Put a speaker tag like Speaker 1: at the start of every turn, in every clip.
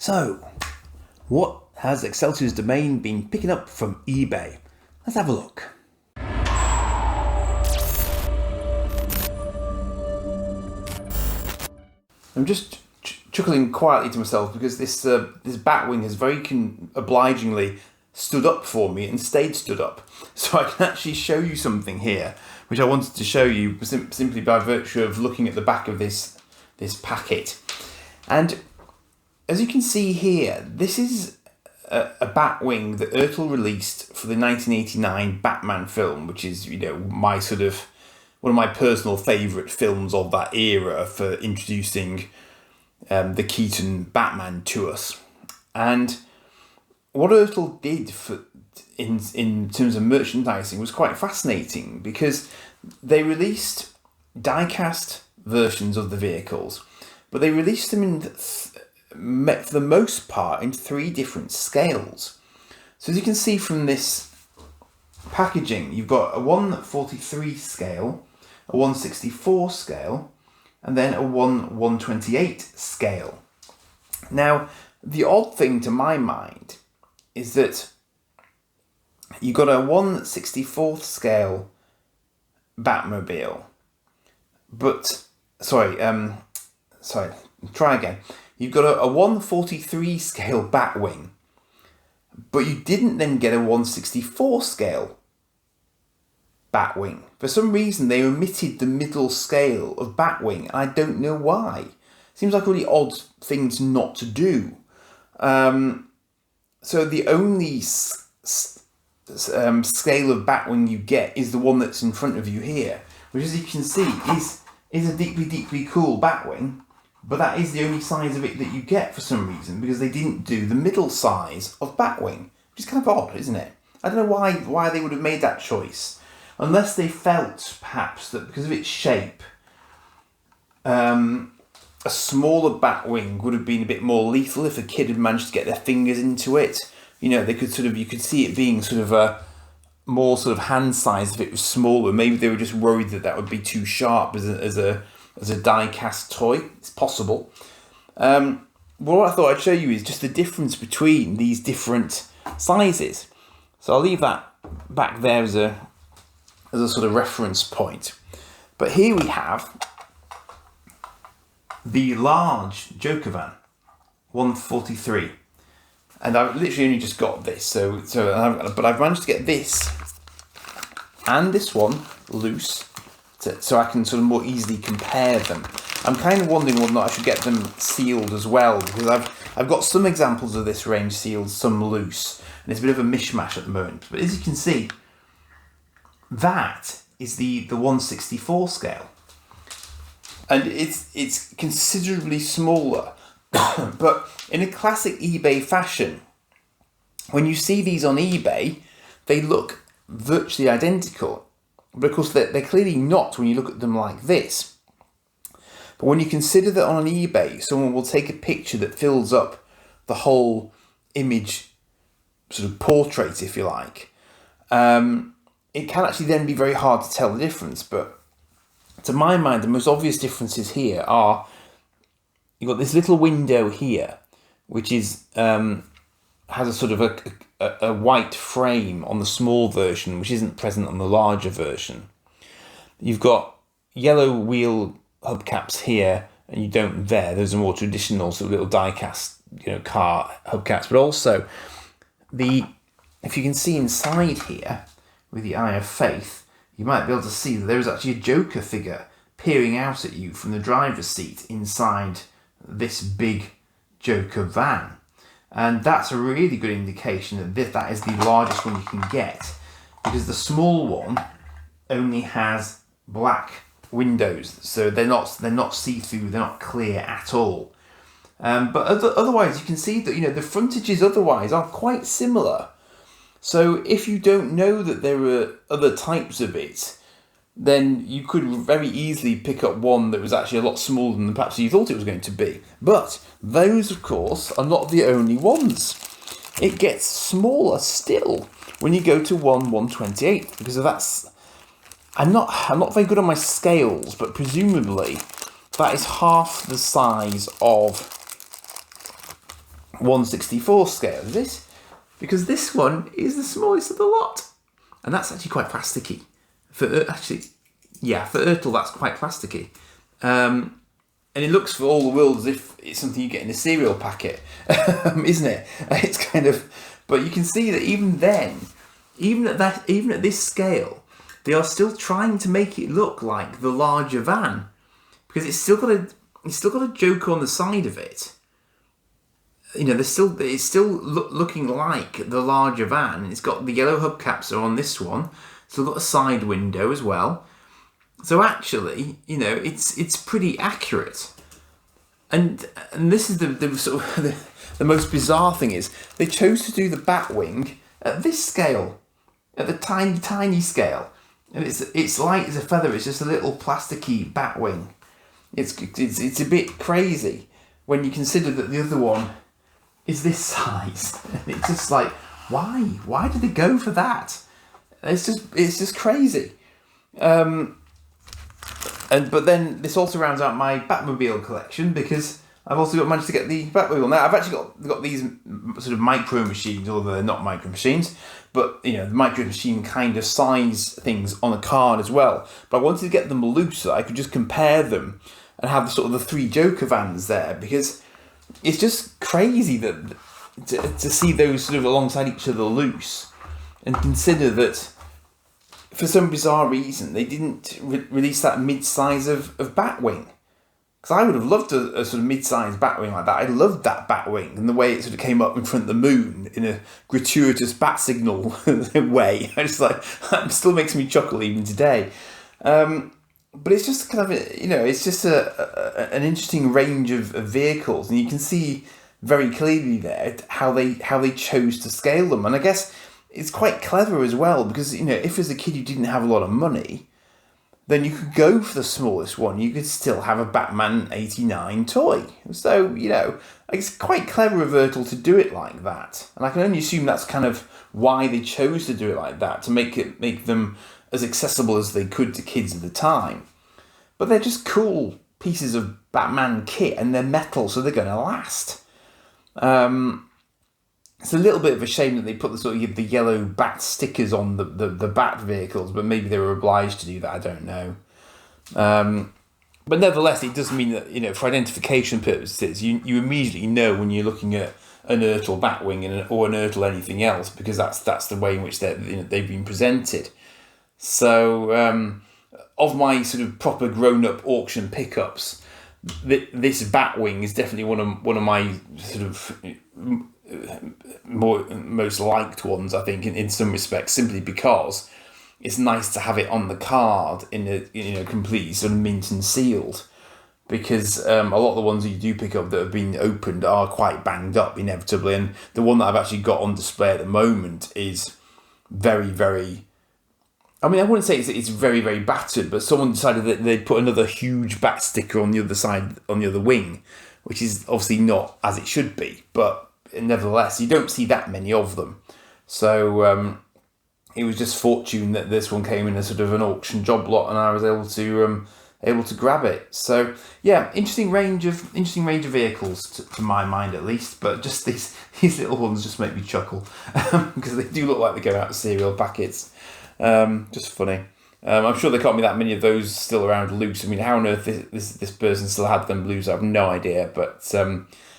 Speaker 1: So, what has Excelsior's domain been picking up from eBay? Let's have a look. I'm just chuckling quietly to myself because this Batwing has very obligingly stood up for me and stayed stood up. So I can actually show you something here, which I wanted to show you simply by virtue of looking at the back of this packet. And as you can see here, this is a Batwing that Ertl released for the 1989 Batman film, which is, my one of my personal favourite films of that era for introducing the Keaton Batman to us. And what Ertl did in terms of merchandising was quite fascinating, because they released die-cast versions of the vehicles, but they released them for the most part in 3 different scales. So as you can see from this packaging, you've got a 1/43 scale, a 1/64 scale, and then a 1/128 scale. Now, the odd thing to my mind is that you've got a 1/64 scale Batmobile, but try again. You've got a 1/43 scale Batwing, but you didn't then get a 1/64 scale Batwing. For some reason, they omitted the middle scale of Batwing, and I don't know why. Seems like a really odd thing not to do. So the only scale of Batwing you get is the one that's in front of you here, which, as you can see, is a deeply, deeply cool Batwing, but that is the only size of it that you get for some reason, because they didn't do the middle size of Batwing, which is kind of odd, isn't it? I don't know why they would have made that choice, unless they felt, perhaps, that because of its shape, a smaller Batwing would have been a bit more lethal if a kid had managed to get their fingers into it. They could you could see it being sort of a more sort of hand size if it was smaller. Maybe they were just worried that would be too sharp as a die-cast toy. It's possible. What I thought I'd show you is just the difference between these different sizes. So I'll leave that back there as a sort of reference point. But here we have the large Joker van, 1/43. And I've literally only just got this, but I've managed to get this and this one loose, so I can sort of more easily compare them. I'm kind of wondering whether or not I should get them sealed as well, because I've got some examples of this range sealed, some loose, and it's a bit of a mishmash at the moment. But as you can see, that is the 1/64 scale, and it's considerably smaller. But in a classic eBay fashion, when you see these on eBay, they look virtually identical. But of course, they're clearly not when you look at them like this. But when you consider that on an eBay, someone will take a picture that fills up the whole image sort of portrait, if you like, it can actually then be very hard to tell the difference. But to my mind, the most obvious differences here are, you've got this little window here, which is has a sort of a white frame on the small version, which isn't present on the larger version. You've got yellow wheel hubcaps here, and you don't there. Those are more traditional sort of little die-cast, car hubcaps. But also, if you can see inside here with the eye of faith, you might be able to see that there is actually a Joker figure peering out at you from the driver's seat inside this big Joker van. And that's a really good indication that that is the largest one you can get, because the small one only has black windows, so they're not see-through, they're not clear at all. But otherwise, you can see that the frontages otherwise are quite similar. So if you don't know that there are other types of it, then you could very easily pick up one that was actually a lot smaller than perhaps you thought it was going to be. But those, of course, are not the only ones. It gets smaller still when you go to 1/128, because that's... I'm not very good on my scales, but presumably that is half the size of 1/64 scale. This, because this one is the smallest of the lot, and that's actually quite plasticky. For Ertl, that's quite plasticky. And it looks for all the world as if it's something you get in a cereal packet, isn't it? It's kind of, but you can see that even then, even at this scale, they are still trying to make it look like the larger van, because it's still got a Joker on the side of it. You know, it's still looking like the larger van. It's got the yellow hubcaps are on this one. Still got a side window as well. So actually, you know, it's pretty accurate. And this is the sort of the most bizarre thing is they chose to do the Batwing at this scale, at the tiny scale, and it's light as a feather. It's just a little plasticky Batwing. It's a bit crazy when you consider that the other one is this size. It's just like, why did they go for that? It's just crazy. But then this also rounds out my Batmobile collection, because I've also managed to get the Batmobile. Now I've actually got these sort of micro machines, although they're not micro machines, but you know, the micro machine kind of size things on a card as well. But I wanted to get them loose so that I could just compare them and have the sort of the 3 Joker vans there, because it's just crazy that to see those sort of alongside each other loose, and consider that for some bizarre reason they didn't release that mid-size of Batwing. Because I would have loved a sort of mid-sized Batwing like that. I loved that Batwing and the way it sort of came up in front of the moon in a gratuitous bat signal way. That still makes me chuckle even today. But it's just kind of, you know, it's just an interesting range of vehicles, and you can see very clearly there how they chose to scale them. And I guess it's quite clever as well, because, you know, if as a kid you didn't have a lot of money, then you could go for the smallest one. You could still have a Batman 89 toy. So, you know, it's quite clever of Ertl to do it like that. And I can only assume that's kind of why they chose to do it like that, to make them as accessible as they could to kids at the time. But they're just cool pieces of Batman kit, and they're metal, so they're going to last. It's a little bit of a shame that they put the yellow bat stickers on the bat vehicles, but maybe they were obliged to do that, I don't know. But nevertheless, it does mean that, you know, for identification purposes, you immediately know when you're looking at an Ertl Batwing or an Ertl anything else, because that's the way in which they've been presented. So, of my sort of proper grown-up auction pickups, this Batwing is definitely one of my sort of most liked ones, I think, in some respects, simply because it's nice to have it on the card in a completely sort of mint and sealed, because a lot of the ones that you do pick up that have been opened are quite banged up inevitably, and the one that I've actually got on display at the moment is very, very, I mean, I wouldn't say it's very, very battered, but someone decided that they'd put another huge bat sticker on the other side, on the other wing, which is obviously not as it should be, but nevertheless, you don't see that many of them. So it was just fortune that this one came in a sort of an auction job lot, and I was able to grab it. So yeah, interesting range of vehicles to my mind at least. But just these little ones just make me chuckle because they do look like they go out of cereal packets. Just funny. I'm sure there can't be that many of those still around loose. I mean, how on earth this person still had them loose? I have no idea. But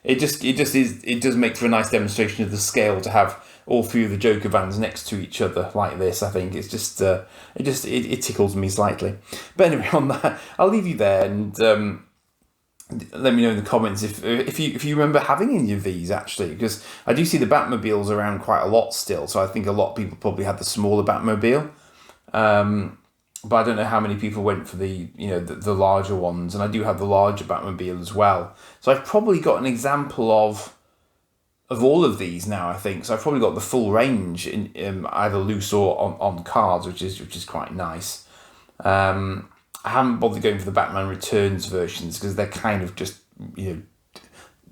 Speaker 1: it does make for a nice demonstration of the scale to have all 3 of the Joker vans next to each other like this. I think it's just it tickles me slightly. But anyway, on that, I'll leave you there, and let me know in the comments if you remember having any of these, actually, because I do see the Batmobiles around quite a lot still. So I think a lot of people probably had the smaller Batmobile. But I don't know how many people went for the larger ones, and I do have the larger Batmobile as well. So I've probably got an example of all of these now, I think. So I've probably got the full range in either loose or on cards, which is quite nice. I haven't bothered going for the Batman Returns versions because they're kind of just, you know,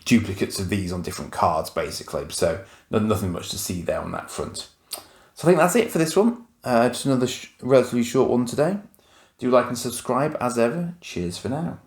Speaker 1: duplicates of these on different cards, basically. So nothing much to see there on that front. So I think that's it for this one. Just another relatively short one today. Do like and subscribe as ever. Cheers for now.